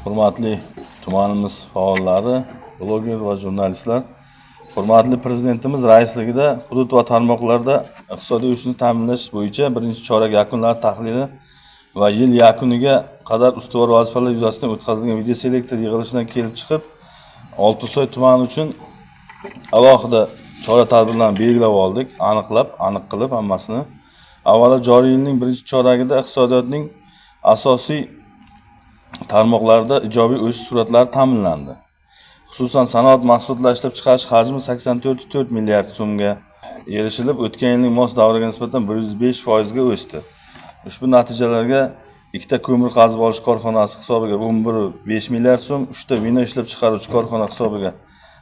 Hurmatli tumanimiz faollari, bloger va jurnalistlar, hurmatli prezidentimiz raisligida hudud va tarmoqlarda iqtisodiy o'sishni ta'minlash bo'yicha birinchi chorak yakunlari tahlili va yil yakuniga qadar ustuvor vazifalar yuzasidan o'tkazilgan video selektor yig'ilishidan kelib chiqib, Oltisoy tumani uchun alohida chora-tadbirlarni belgilab oldik, aniq qilib hammasini. Avvalo joriy yilning birinchi choragida iqtisodiyotning asosiy tarmoqlarda ijobiy o'sish sur'atlari ta'minlandi. Xususan sanoat mahsulotlari ishlab chiqarish hajmi 84,4 milliard so'mga erishilib, o'tgan yilning mos davriga nisbatan 105% ga o'sdi. Ushbu natijalarga ikkita ko'mir qazib olish korxonasi hisobiga 11,5 milliard so'm, 3ta vino ishlab chiqaruvchi korxona hisobiga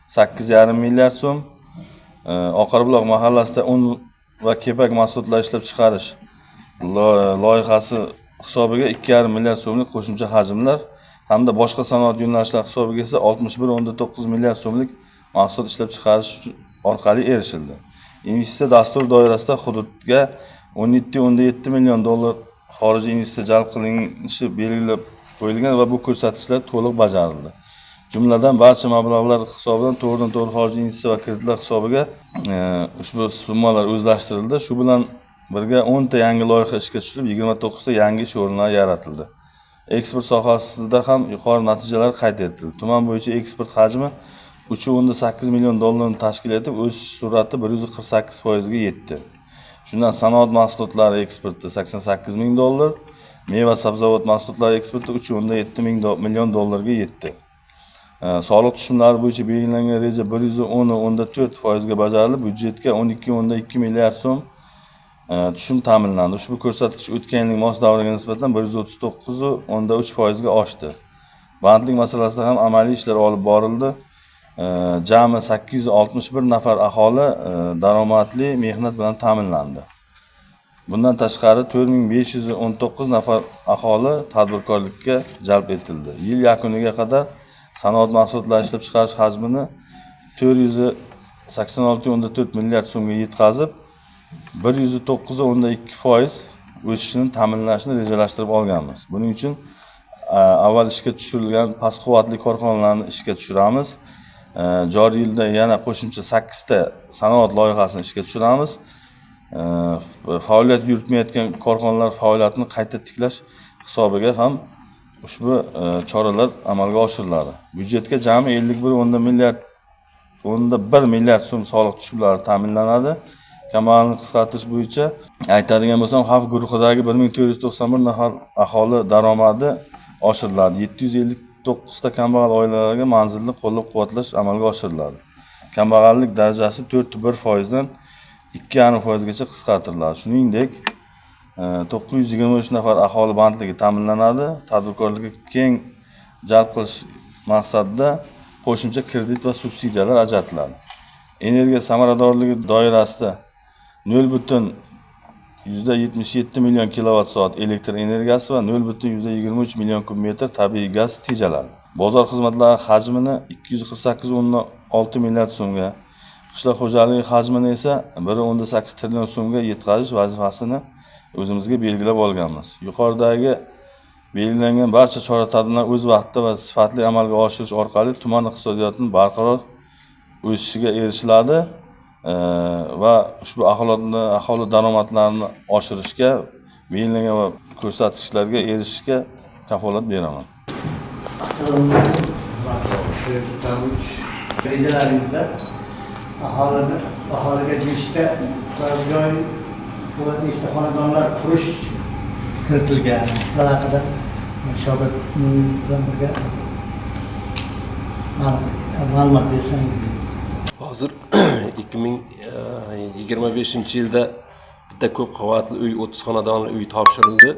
8,5 milliard so'm, Oqarbuloq mahallasida un va kepak mahsulotlari ishlab chiqarish loyihasi hisobiga 2,5 milliard so'mlik qo'shimcha hajmlar hamda boshqa sanoat yo'nalishlari hisobiga esa 61,9 milliard so'mlik mahsulot ishlab chiqarish orqali erishildi. Investitsiya dasturi doirasida hududga 17,7 million dollar xorijiy investitsiya jalb qilinishi belgilab qo'yilgan va bu ko'rsatkichlar to'liq bajarildi. Jumladan barcha mablag'lar hisobidan to'g'ridan-to'g'ri xorijiy investitsiya va kreditlar hisobiga ushbu summalar o'zlashtirildi. Shu bilan birga 10 ta yangi loyiha ishga tushirilib, 29 ta yangi ish o'rinlari yaratildi. Eksport sohasida ham yuqori natijalar qayd etildi. Tuman bo'yicha eksport hajmi 3,8 million dollarni tashkil etib, o'sish sur'ati 148% ga yetdi. Shundan sanoat mahsulotlari eksporti 88 ming dollar, meva sabzavot mahsulotlari eksporti 3,7 million dollarga yetdi. Soliq tushumlari bo'yicha belgilangan reja 110,4% ga bajarilib, byudjetga 12,2 milliard so'm tushum ta'minlandi. Ushbu ko'rsatkich o'tgan yilning mos davriga nisbatan 139,3% ga oshdi. Bandlik masalasida ham amaliy ishlar olib borildi. Jami 861 nafar aholi daromadli mehnat bilan ta'minlandi. Bundan tashqari 4519 nafar aholi tadbirkorlikka jalb etildi. Yil yakuniga qadar sanoat mahsulotlari ishlab chiqarish hajmini 486,4 milliard so'mga yetkazib, 109,2% o'sishini ta'minlashni rejalashtirib olganmiz. Buning uchun avval ishga tushirilgan past quvvatli korxonalarni ishga tushiramiz. Joriy yilda yana qo'shimcha 8 ta sanoat loyihasini ishga tushiramiz. Faoliyat yuritmayotgan korxonalar faoliyatini qayta tiklash hisobiga ham ushbu choralar amalga oshiriladi. Byudjetga jami 51,1 milliard so'm soliq tushumlari ta'minlanadi. Kambag'allikni qisqartirish bo'yicha aytadigan bo'lsam, xavf guruhidagi 1491 nafar aholi daromadi oshiriladi. 759 ta kambag'al oilalarga manzilli qo'llab-quvvatlash amalga oshiriladi. Kambag'allik darajasi 4,1% dan 2,5% gacha qisqartiriladi. Shuningdek, 923 nafar aholi bandligi ta'minlanadi. Tadbirkorlikka keng jalb qilish maqsadida qo'shimcha kredit va subsidiyalar ajratiladi. Energiya samaradorligi doirasida 0,77 million kilovatt-soat elektr energiyasi va 0,23 million kub metr tabiiy gaz tejaladi. Bozor xizmatlari hajmini 248,6 milliard so'mga, qishloq xo'jaligi hajmini esa 1,8 trillion so'mga yetkazish vazifasini o'zimizga belgilab olganmiz. Yuqoridagi belgilangan barcha chora-tadbirlarni o'z vaqtida va sifatli amalga oshirish orqali tuman iqtisodiyotining barqaror o'sishiga erishiladi va ushbu aholi daromadlarini oshirishga, belgilangan va ko'rsatkichlarga erishishga kafolat beraman. Rejalaringizda aholiga nechta joy va nechta xonadonlar qurish kiritilgan haqida Shobir bilan birga ma'lumot bersangiz. Hozir 2025-yilda bitta ko'p qavatli uy, 30 xonadonli uy topshirildi.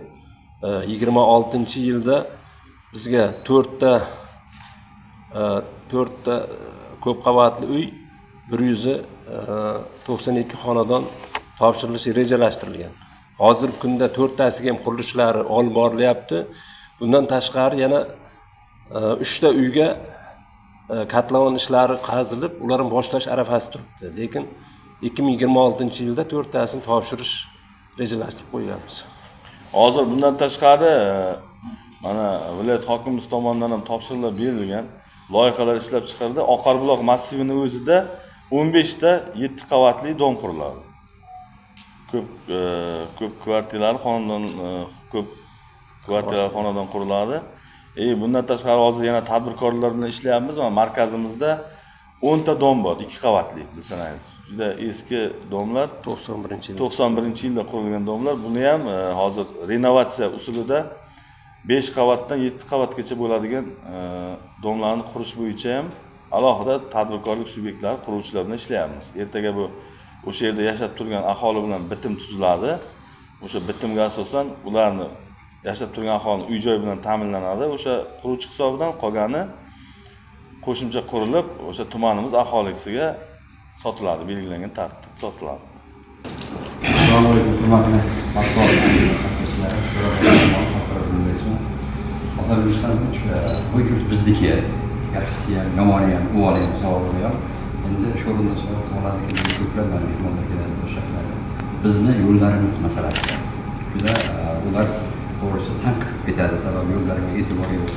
26-yilda bizga 4 ta ko'p qavatli uy, 192 xonadon topshirilishi rejalashtirilgan. Hozirgi kunda 4 tasiga ham qurilishlari olib borilyapti. Bundan tashqari yana 3 ta uyga katlavon ishlari qazilib, ularni boshlash arafasida turibdi. Lekin 2026-yilda 4 tasini topshirish rejalashtirib qo'yganmiz. Hozir bundan tashqari mana viloyat hokimimiz tomonidan ham topshiriqlar berilgan, loyihalar ishlab chiqarildi. Oqarbuloq massivini o'zida 15 ta 7 qavatli dom quriladi. Ko'p kvartirali xonadon xonadon quriladi. Bundan tashqari hozir yana tadbirkorlar bilan ishlayapmiz. Mana markazimizda 10 ta dom bor, 2 qavatli desangiz. Juda eski domlar, 91-yilda qurilgan domlar. Buni ham hozir renovatsiya usulida 5 qavatdan 7 qavatgacha bo'ladigan domlarni qurish bo'yicha ham alohida tadbirkorlik subyektlari, quruvchilar bilan ishlayapmiz. Ertaga bu o'sha yerda yashab turgan aholi bilan bitim tuziladi. O'sha bitimga asosan ularni yashab turgan aholi uy-joy bilan ta'minlanadi. O'sha quruvchi hisobidan qolgani qo'shimcha qurilib, o'sha tumanimiz aholisiga sotiladi, belgilangan tartibda sotiladi. Assalomu alaykum, hurmatli matbuot bu yurt bizniki, yaxshisi ham, yomoni ham, uvoli ham, savoli ham. Endi shu o'rinda savol tug'iladi, ko'plab mehmonlar keladi, o'sha bizni yo'llarimiz masalasi. Juda ular to'g'risi tanqid qilib ketadi, sababi yo'llarga e'tibor yo'q.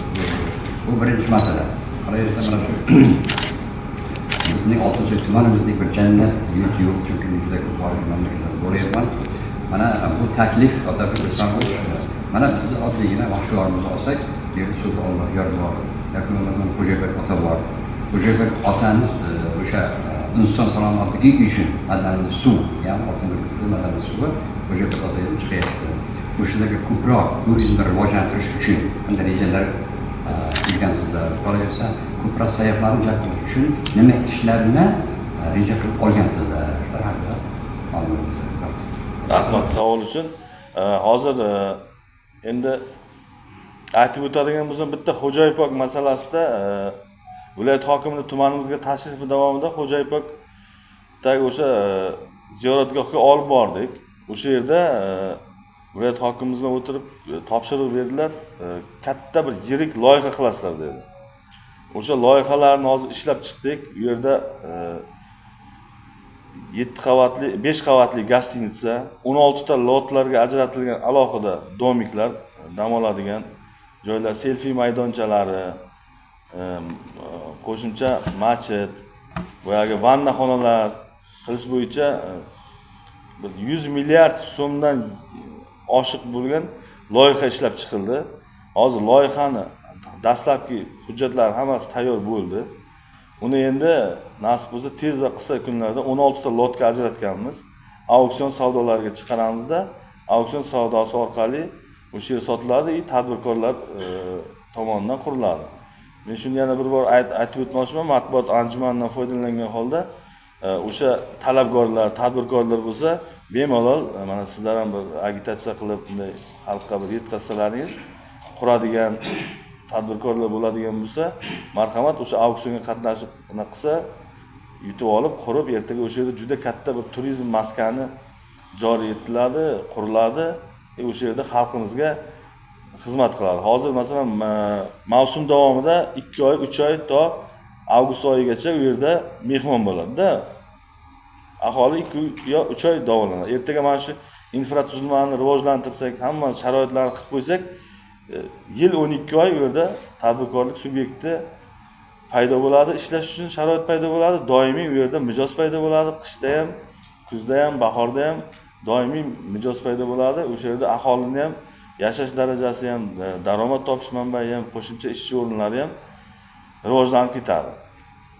Bu birinchi masala. Qaraysa mana shu bizning Oltinsoy tumanimizda bir jannat yurt yo'q, chunki juda ko'p mamlakatlar bo'lyapman. Mana bu taklif otabirsam mana bizni oddiygina mahsulotlarimizni olsak, yerda suv olmagan bor. Yoki bo'lmasam Xo'jabek ota bor. Xo'jabek otamiz o'sha inson salomatligi uchun madaniy suv, ya'ni Oltinsoy madaniy suvi Xo'jabek otadan chiqyapti. O'shalarga ko'proq turizmni rivojlantirish uchun qanday rejalar qilgansizlar? Qolaversa, ko'proq sayyohlarni jalb qilish uchun nima ishlarni reja qilib olgansizlar? Shular haqida ma'lumot bersangiz. Rahmat savol uchun. Hozir endi aytib o'tadigan bo'lsam, bitta Xo'jaipok masalasida viloyat hokimining tumanimizga tashrifi davomida Xo'jaipokdagi o'sha ziyoratgohga olib bordik. O'sha yerda viloyat hokimimiz bilan o'tirib topshiriq berdilar. Katta bir yirik loyiha qilasizlar dedi. O'sha loyihalarni hozir ishlab chiqdik. U yerda 5 qavatli gostinitsa, 16 ta lotlarga ajratilgan alohida domiklar, dam oladigan joylar, selfie maydonchalari, qo'shimcha masjid, boyagi vanna xonalar qilish bo'yicha 100 milliard so'mdan oshiq bo'lgan loyiha ishlab chiqildi. Hozir loyihani dastlabki hujjatlar hammasi tayyor bo'ldi. Uni endi nasib bo'lsa tez va qisqa kunlarda 16 ta lotga ajratganmiz. Auksion savdolariga chiqaramizda, auksion savdosi orqali o'sha yer sotiladi, tadbirkorlar tomonidan quriladi. Men shuni yana bir bor aytib o'tmoqchiman, matbuot anjumanidan foydalangan holda o'sha talabgorlar, tadbirkorlar bo'lsa, bemalol mana sizlar ham bir agitatsiya qilib, bunday xalqqa bir yetkazsalaringiz, quradigan tadbirkorlar bo'ladigan bo'lsa, marhamat o'sha auksionga qatnashib nima qilsa, yutib olib, qurib, ertaga o'sha yerda juda katta bir turizm maskani joriy etiladi, quriladi. O'sha yerda xalqimizga xizmat qiladi. Hozir masalan mavsum davomida 2 oy, 3 oy to avgust oyigacha u yerda mehmon bo'ladi-da. Aholi 2 yo 3 oy davolanadi. Ertaga mana shu infratuzilmani rivojlantirsak, hamma sharoitlarni qilib qo'ysak, yil 12 oy u yerda tadbirkorlik subyekti paydo bo'ladi, ishlash uchun sharoit paydo bo'ladi, doimiy u yerda mijoz paydo bo'ladi, qishda ham, kuzda ham, bahorda ham doimiy mijoz paydo bo'ladi. O'sha yerda aholini ham yashash darajasi ham, daromad topish manbai ham, qo'shimcha ishchi o'rinlari ham rivojlanib ketadi.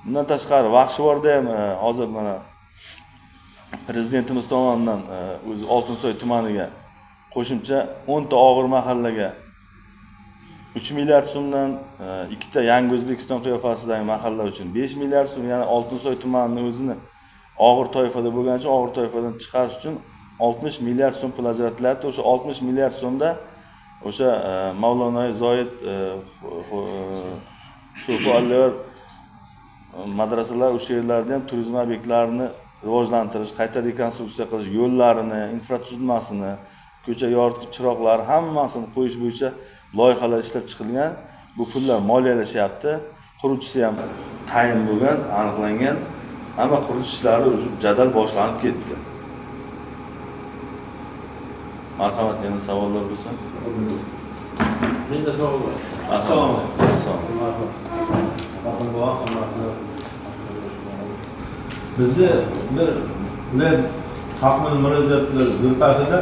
Bundan tashqari Vaqshivorda ham hozir mana prezidentimiz tomonidan o'zi Oltinsoy tumaniga qo'shimcha 10 ta og'ir mahallaga 3 milliard so'mdan, 2 ta Yangi O'zbekiston qiyofasidagi mahalla uchun 5 milliard so'm, ya'ni Oltinsoy tumanining o'zini og'ir toifada bo'lgani uchun og'ir toifadan chiqarish uchun 60 milliard so'm pul ajratilyapti. O'sha 60 milliard so'mda o'sha Mavlono Zoid So'fallar madrasalar, o'sha yerlarda ham turizm obyektlarini rivojlantirish, qayta rekonstruksiya qilish, yo'llarini, infratuzilmasini, ko'cha yoritqich chiroqlar hammasini qo'yish bo'yicha loyihalar ishlab chiqilgan. Bu pullar moliyalashyapti. Quruvchisi ham tayin bo'lgan, aniqlangan. Hamma qurilish ishlari jadal boshlanib ketdi. Marhamat, yana savollar bo'lsa. Assalomu bizni bir viloyat xalqning murojaatlari grupasida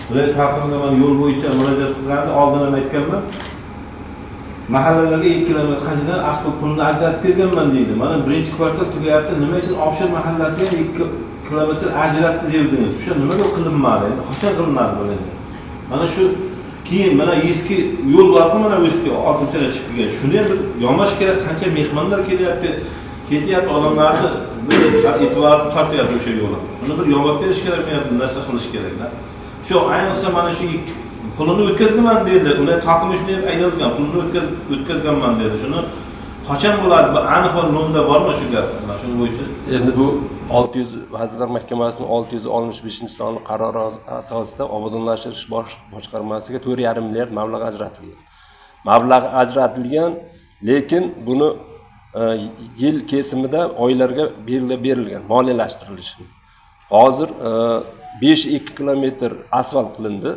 viloyat xalqiga mana yo'l bo'yicha murojaat qilganda oldin ham aytganman. Mahallalarga 2 kilometr qanchadan asfalt pulini ajratib berganman deydi. Mana birinchi kvartal tugayapti. Nima uchun Obshir mahallasiga 2 kilometr ajratdi derdingiz? O'sha nimaga qilinmadi? Endi qachon qilinadi bu endi? Mana shu keyin mana eski yo'l bormi, mana eski Oltinsaga chiqib kelgan. Shuni ham bir yomash kerak. Qancha mehmonlar kelyapti. Ketyapti odamlarni bir e'tiborni tortyapti o'sha yo'lga. Shuni bir yomab berish kerak, bir narsa qilish keraklar. Shu ayniqsa mana shu pulini o'tkazganman dedi. Ular taqimish deb aytgan, pulini o'tkazganman dedi. Shuni qachon bo'ladi? Aniq bir nomda bormi shu gap? Mana shu bo'yicha. Endi bu 600 Vazirlar Mahkamasining 665-sonli qarori asosida obodonlashtirish boshqarmasiga 4,5 milliard mablag' ajratilgan. Mablag' ajratilgan, lekin buni yil kesimida oylarga berilgan, moliyalashtirilishi. Hozir 5-2 kilometr asfalt qilindi.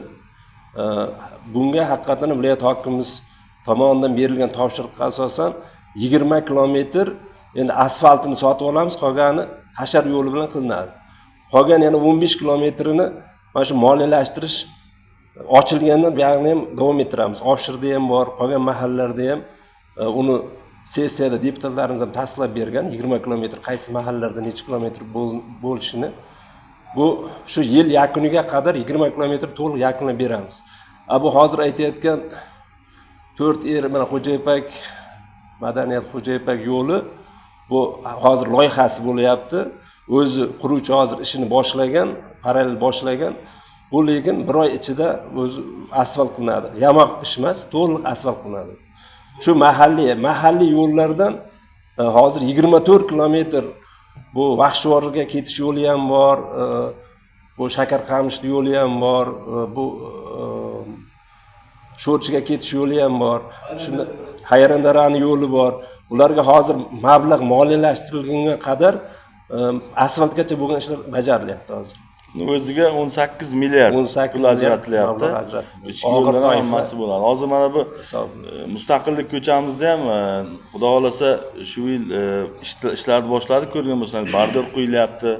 Bunga haqiqatan viloyat hokimimiz tomonidan berilgan topshiriqqa asosan 20 kilometr endi asfaltini sotib olamiz, qolgani hashar yo'li bilan qilinadi. Qolgan yana 15 kilometrini mana shu moliyalashtirish ochilgandan buyog'ini ham davom ettiramiz. Obshirda ham bor, qolgan mahallalarda ham uni sessiyada deputatlarimiz ham tasdiqlab bergan 20 kilometr qaysi mahallalarda necha kilometr bo'lishini. Bu shu yil yakuniga qadar 20 kilometr to'liq yakunlab beramiz. Bu hozir aytayotgan 4 mana Xo'jayipak madaniyat Xo'jayipak yo'li bu hozir loyihasi bo'lyapti. O'zi quruvchi hozir ishini boshlagan, parallel boshlagan. Bu lekin bir oy ichida o'zi asfalt qilinadi. Yamoq ish emas, to'liq asfalt qilinadi. Shu mahalliy yo'llardan hozir 24 kilometr bu Vahshvorga ketish yo'li ham bor, bu Shakarqamishli yo'li ham bor, bu Sho'rchiga ketish yo'li ham bor. Shunda Hayrondarani yo'li bor. Ularga hozir mablag' moliyalashtirilganga qadar asfaltgacha bo'lgan ishlar bajarilyapti hozir. O'ziga 18 milliard pul ajratilyapti. Og'ir hammasi bo'ladi. Hozir mana bu mustaqillik ko'chamizda ham xudo xolasa shu yil ishlarni boshladi, ko'rgan bo'lsangiz, bardor qo'yilyapti,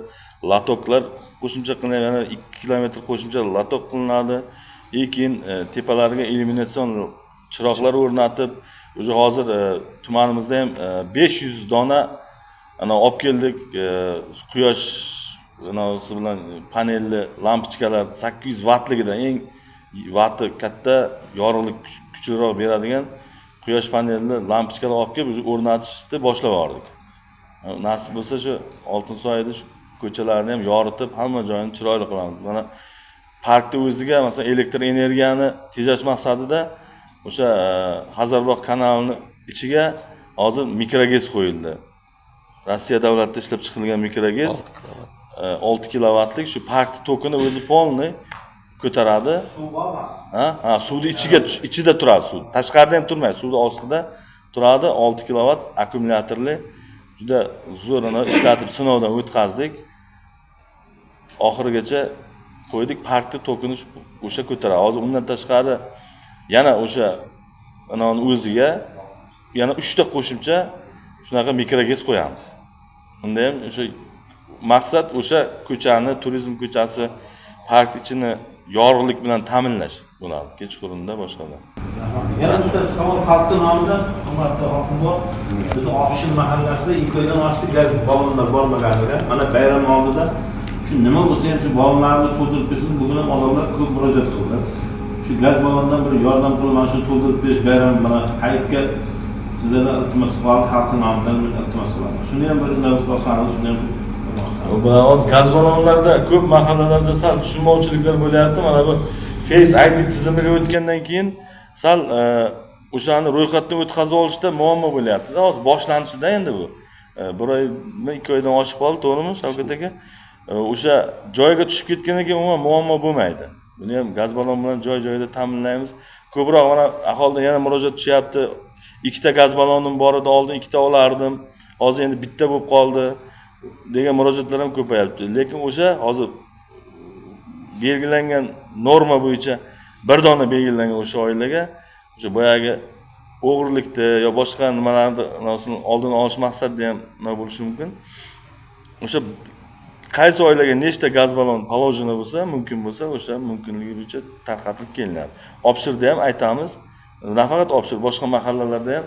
latoklar qo'shimcha qilinadi, yana 2 kilometr qo'shimcha latok qilinadi. Keyin tepalariga illyuminatsion chiroqlar o'rnatib, o'sha hozir tumanimizda ham 500 dona ana olib keldik, quyosh zinosi bilan panelli lampochkalar 800 vattligidan eng vatti katta yorug'lik kuchliroq beradigan quyosh panelli lampochkalar olib kelib o'rnatishni boshlab yubordik. Nasib bo'lsa shu Oltinsoyda shu ko'chalarni ham yoritib, hamma joyini chiroyli qilamiz. Mana parkda o'ziga masalan elektr energiyani tejash maqsadida o'sha Hazarbog' kanalining ichiga hozir mikrogez qo'yildi. Rossiya davlatida ishlab chiqilgan mikrogez 6 kilovatlik shu parkning tokini o'zi polni ko'taradi. Suv bormi? Ha, suvni ichida turadi suv. Tashqarida ham turmaydi, suvning ostida turadi. 6 kilovat akkumulyatorli juda zo'rini ishlatib sinovdan o'tkazdik. Oxirigacha qo'ydik, parkning tokini o'sha ko'taradi. Hozir undan tashqari yana o'sha anoni o'ziga yana 3 ta qo'shimcha shunaqa mikrogez qo'yamiz. Unda ham o'sha maqsad o'sha ko'chani, turizm ko'chasi, park ichini yorug'lik bilan ta'minlash bo'ladi. Kechqurunda boshqalar. Yana bitta savol xalqning nomidan, hurmatli hokim bor. Bizni Obshir mahallasida 2 oydan oshdi gaz ballonlar bormaganida, mana bayram oldida shu nima bo'lsa ham shu ballonlarni to'ldirib bersin, bugun ham odamlar ko'p murojaat qildi. Shu gaz ballondan bir yordam puli mana shu to'ldirib berish bayram mana hayitga sizlardan iltimos qilib, xalqning nomidan iltimos qilaman. Shuni ham bir navbat qilsangiz, shuni ham hozir gaz ballonlarda ko'p mahallalarda sal tushunmovchiliklar bo'lyapti. Mana bu Face ID tizimiga o'tgandan keyin sal o'shani ro'yxatdan o'tkazib olishda muammo bo'lyapti. Hozir boshlanishida endi bu. 1 oymi 2 oydan oshib qoldi, to'g'rimi Shavkat aka? O'sha joyiga tushib ketgandan keyin umuman muammo bo'lmaydi. Buni ham gaz ballon bilan joy-joyida ta'minlaymiz. Ko'proq mana aholidan yana murojaat tushyapti. 2 ta gaz ballonim bor edi, oldin 2 ta olardim. Hozir endi bitta bo'lib qoldi degan murojaatlar ham ko'payapti. Lekin o'sha hozir belgilangan norma bo'yicha bir dona belgilangan o'sha oilaga o'sha boyagi o'g'irlikni yo boshqa nimalarni oldini olish maqsadida ham nima bo'lishi mumkin. O'sha qaysi oilaga nechta gaz ballon положено bo'lsa, mumkin bo'lsa, o'sha mumkinligi bo'yicha tarqatib kelinadi. Obshirda ham aytamiz, nafaqat Obshir, boshqa mahallalarda ham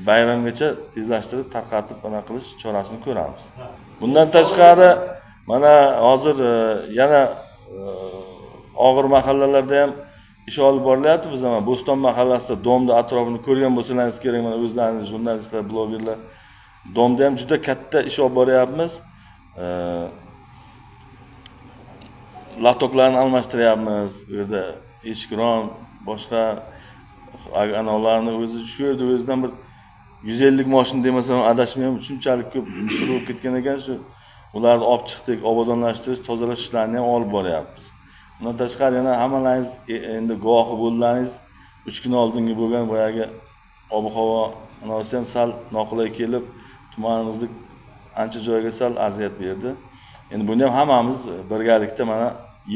bayramgacha tezlashtirib tarqatib mana qilish chorasini ko'ramiz. Bundan tashqari mana hozir yana og'ir mahallalarda ham ish olib borilyapti. Biz ham Bo'ston mahallasida Domda atrofini ko'rgan bo'lsangiz kerak, mana o'zlaringiz jurnalistlar, blogerlar Domda ham juda katta ish olib boryapmiz. Latoklarni almashtiryapmiz. Bu yerda echkiron, boshqa anolarni o'zi shu yerda o'zidan bir 150 mashina demasam adashmayman, shunchalik ko'p mushtir bo'lib ketgan ekan, shu ularni olib chiqdik, obodonlashtirish, tozalash ishlarini ham olib boryapmiz. Bundan tashqari yana hammalaringiz endi guvohi bo'ldilaringiz 3 kun oldingi bo'lgan boyagi ob-havo anosi ham sal noqulay kelib, tumanimizning ancha joyga sal aziyat berdi. Endi buni ham hammamiz birgalikda mana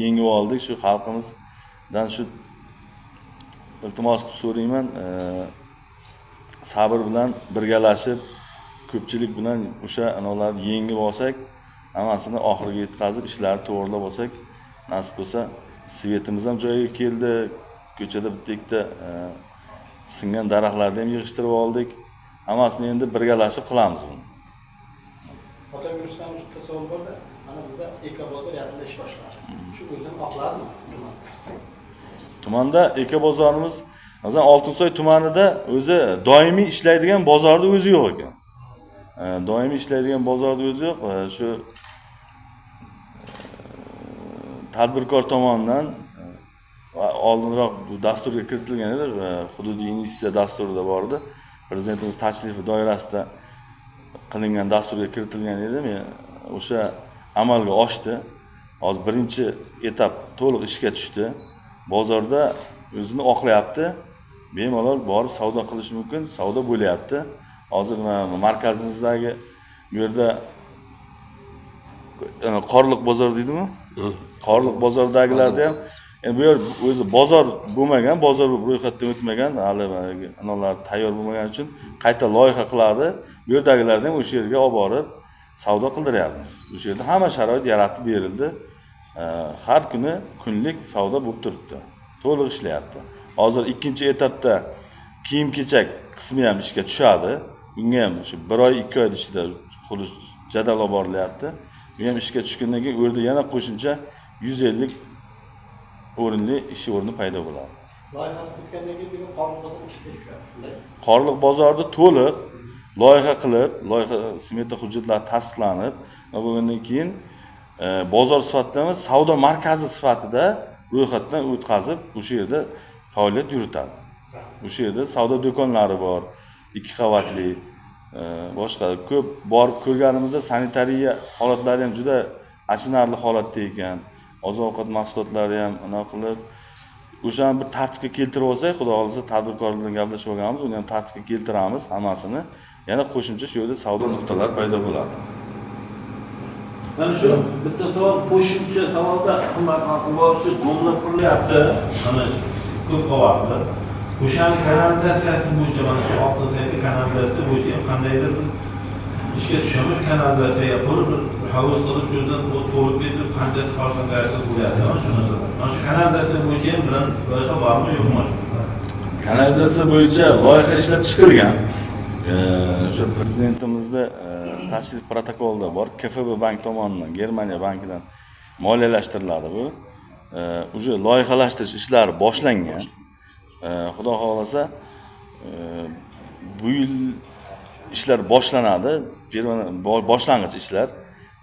yengib oldik. Shu xalqimizdan shu iltimos qilib so'rayman, sabr bilan birgalashib, ko'pchilik bilan o'sha anolarni yengib olsak, hammasini oxiriga yetkazib, ishlarni to'g'rilab olsak, nasib bo'lsa, svetimiz ham joyiga keldi. Ko'chada bitta ikkita singan daraxtlarni ham yig'ishtirib oldik. Hammasini endi birgalashib qilamiz buni. Fotovirusdan bitta savol borda, mana bizda ekobozor yaqinda ish boshladi. Shu o'zini oqladimi? Tumanda ekobozorimiz, masalan, Oltinsoy tumanida o'zi doimiy ishlaydigan bozorda o'zi yo'q ekan. Doimiy ishlaydigan bozorda o'zi yo'q. Shu tadbirkor tomonidan oldinroq bu dasturga kiritilgan edi, hududiy investitsiya dasturida bor edi. Prezidentimiz tashrifi doirasida qilingan dasturga kiritilgan edi. Men o'sha amalga oshdi. Hozir birinchi etap to'liq ishga tushdi. Bozorda o'zini oqlayapti. Bemalol borib savdo qilish mumkin, savdo bo'lyapti. Hozir markazimizdagi bu yerda Qorliq bozor deydimi? Qorliq bozordagilarda ham bu yer o'zi bozor bo'lmagan, bozor ro'yxatdan o'tmagan, hali anolar tayyor bo'lmagan uchun qayta loyiha qiladi. Bu yerdagilarni ham o'sha yerga olib borib savdo qildiryapmiz. O'sha yerda hamma sharoit yaratib berildi. Har kuni kunlik savdo bo'lib turibdi. To'liq ishlayapti. Hozir ikkinchi etapda kiyim-kechak qismi ham ishga tushadi. Bunga ham shu 1 oy 2 oy ichida qurish jadal olib borilyapti. Bu ham ishga tushgandan keyin u yerda yana qo'shimcha 150 o'rinli ish o'rni paydo bo'ladi. Loyihasi bitgandan keyin bir Qorliq bozori ishga tushadi, shunday. Qorliq bozorida to'liq loyiha qilib, loyiha smeta hujjatlari tasdiqlanib, bo'lgandan keyin bozor sifatida emas, savdo markazi sifatida ro'yxatdan o'tkazib, o'sha yerda faoliyat yuritadi. O'sha yerda savdo do'konlari bor, 2 qavatli, boshqa ko'p borib ko'rganimizda sanitariya holatlari ham juda achinarli holatda ekan. Oziq-ovqat mahsulotlari ham anaqa qilib, o'shani bir tartibga keltirib olsak, xudo xolisa tadbirkor bilan gaplashib olganmiz, uni ham tartibga keltiramiz hammasini. Yana qo'shimcha shu yerda savdo nuqtalari paydo bo'ladi. Mana shu bitta savol, qo'shimcha savolda xizmat haqi bor, shu domlar qurilyapti. Mana shu ko'p qavatli. O'shani kanalizatsiyasi bo'yicha mana shu Oltinsoyda kanalizatsiya bo'yicha ham qandaydir ishga tushamiz, kanalizatsiyaga qurib, havuz qilib, shu yerdan to'lib ketib, qancha chiqarsa bo'lyapti. Mana shu narsalar. Mana shu kanalizatsiya bo'yicha ham bilan loyiha bormi, yo'qmi? Kanalizatsiya bo'yicha loyiha ishlab chiqilgan. O'sha prezidentimizda tashrif protokolida bor. KFB bank tomonidan, Germaniya bankidan moliyalashtiriladi bu. O'sha loyihalashtirish ishlari boshlangan. Xudo xolasa bu yil ishlar boshlanadi. Boshlang'ich ishlar.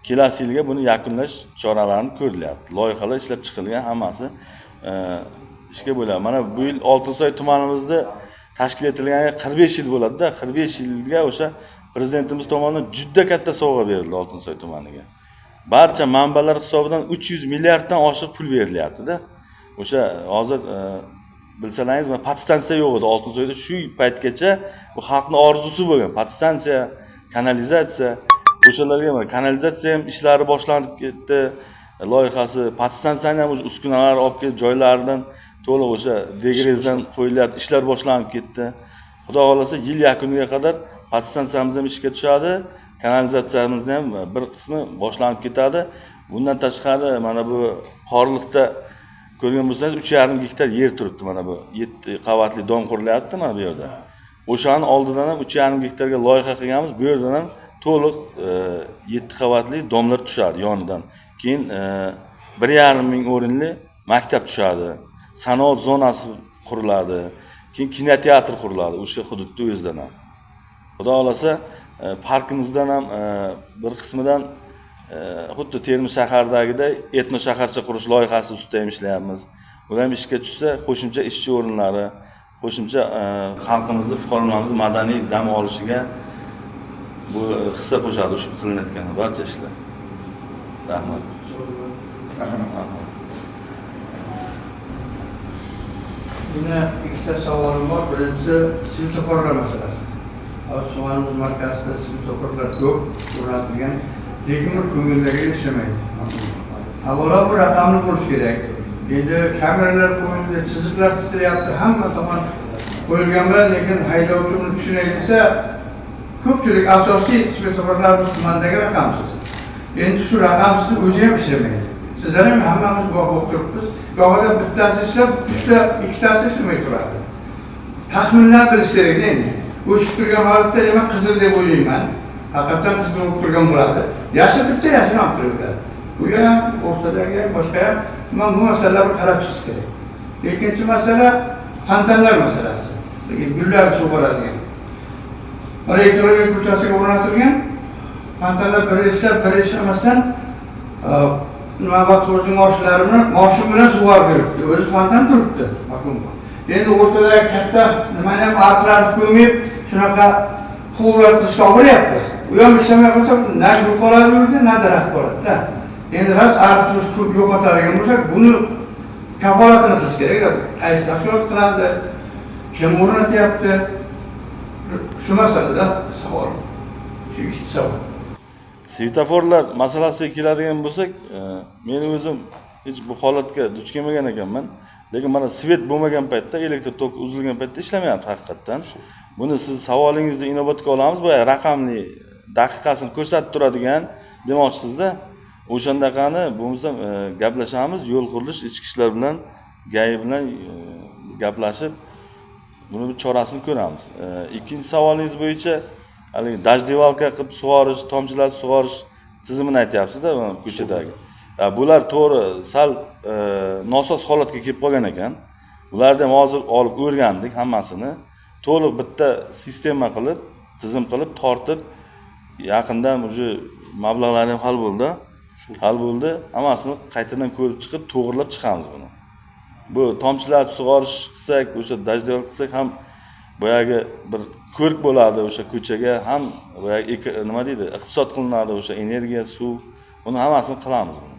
Kelasi yilga buni yakunlash choralarini ko'rilyapti. Loyihalar ishlab chiqilgan, hammasi ishga bo'ladi. Mana bu yil Oltinsoy tumanimizda tashkil etilganiga 45 yil bo'ladi-da. 45 yilga o'sha prezidentimiz tomonidan juda katta sovg'a berildi Oltinsoy tumaniga. Barcha manbalar hisobidan 300 milliarddan oshiq pul berilyapti-da. O'sha hozir bilsalaringiz, podstansiya yo'q edi Oltinsoyda. Shu paytgacha bu xalqning orzusi bo'lgan. Podstansiya, kanalizatsiya, o'shalarga kanalizatsiya ham ishlari boshlanib ketdi. Loyihasi, podstansiyani ham uskunalar olib kelib joylaridan to'liq o'sha degrezdan qo'yilyapti, ishlar boshlanib ketdi. Xudo xolasa yil yakuniga qadar podstansiyamiz ham ishga tushadi, kanalizatsiyamiz ham bir qismi boshlanib ketadi. Bundan tashqari mana bu Qorliqda ko'rgan bo'lsangiz 3,5 gektar yer turibdi, mana bu 7 qavatli dom qurilyapti mana bu yerda. O'shani oldidan ham 3,5 gektarga loyiha qilganmiz. Bu yerdan ham to'liq 7 qavatli domlar tushadi yonidan. Keyin 1,5 ming o'rinli maktab tushadi. Sanoat zonasi quriladi. Keyin kinoteatr quriladi o'sha hududda o'zidan ham. Xudo xolasa parkimizdan ham bir qismidan xuddi Termiz shahardagidek etno shaharcha qurish loyihasi ustida ham ishlayapmiz. Ular ham ishga tushsa, qo'shimcha ishchi o'rinlari, qo'shimcha xalqimizni, fuqarolarimizni madaniy dam olishiga bu hissa qo'shadi shu qilinayotgan barcha ishlar. Rahmat. Yine ikkita savolim bor. Birinchisi svetoforlar masalasi. Suvarimiz markazida svetoforlar ko'p o'rnatilgan, lekin bir ko'ngildagi ishlamaydi. Avvalo bu raqamli bo'lishi kerak. Endi kameralar qo'yildi, chiziqlar chizilyapti, hamma tomon qo'yilgan bilan, lekin haydovchi uni tushunayotsa, ko'pchilik asosiy svetoforlarimiz tumandagi raqamsiz. Endi shu raqamsiz o'zi ham ishlamaydi. Sizlar ham hammamiz guvoh bo'lib turibmiz. Gohida bittasi ishlab, uchta, ikkitasi ishlamay turadi. Taxminlab bilish kerak endi. O'chib turgan holatda nima qizil deb o'ylayman. Haqiqatan qizil bo'lib turgan bo'ladi. Yashil bitta yashirinib turadi. Bu ham o'rtadagi boshqa ham mana bu masalalarga qarab chiqish kerak. Ikkinchi masala fontanlar masalasi. Gullar sug'oradigan. Mana ekologiya ko'chasiga o'rnatilgan fontanlar bir ishlab, bir ishlamasdan nima vaqt o'zing moshin bilan sug'orib beribdi. O'zi fontan turibdi. Endi o'rtadagi katta nimani ham arklarni ko'mib, shunaqa quvvat qilishga olyapmiz. U ham ishlamay qolsa, na gul qoladi o'rda, na daraxt qoladi-da. Endi rost arkimiz ko'p yo'qotadigan bo'lsak, buni kafolatini qilish kerak. Qaysi tashkilot qiladi, kim o'rnatyapti? Shu masalada savol. Shu ikkita savol. Svetoforlar masalasiga keladigan bo'lsak, men o'zim hech bu holatga duch kelmagan ekanman. Lekin mana svet bo'lmagan paytda, elektr tok uzilgan paytda ishlamayapti haqiqatan. Buni siz savolingizni inobatga olamiz, bu raqamli daqiqasini ko'rsatib turadigan demoqchisizda. O'shandaqani bo'lmasa gaplashamiz, yo'l qurilish ichki ishlar bilan, GAI bilan gaplashib buni bir chorasini ko'ramiz. Ikkinchi savolingiz bo'yicha haligi dajdivalka qilib sug'orish, tomchilatib sug'orish tizimini aytyapsiz-da ko'chadagi. Bular to'g'ri sal nosoz holatga kelib qolgan ekan. Bularni ham hozir olib o'rgandik hammasini. To'liq bitta sistema qilib, tizim qilib tortib, yaqinda uje mablag'lar ham hal bo'ldi. Hal bo'ldi. Hammasini qaytadan ko'rib chiqib, to'g'rilab chiqamiz buni. Bu tomchilatib sug'orish qilsak, o'sha dajdival qilsak ham boyagi bir ko'rk bo'ladi o'sha ko'chaga, ham boyagi nima deydi, iqtisod qilinadi o'sha energiya, suv, buni hammasini qilamiz buni.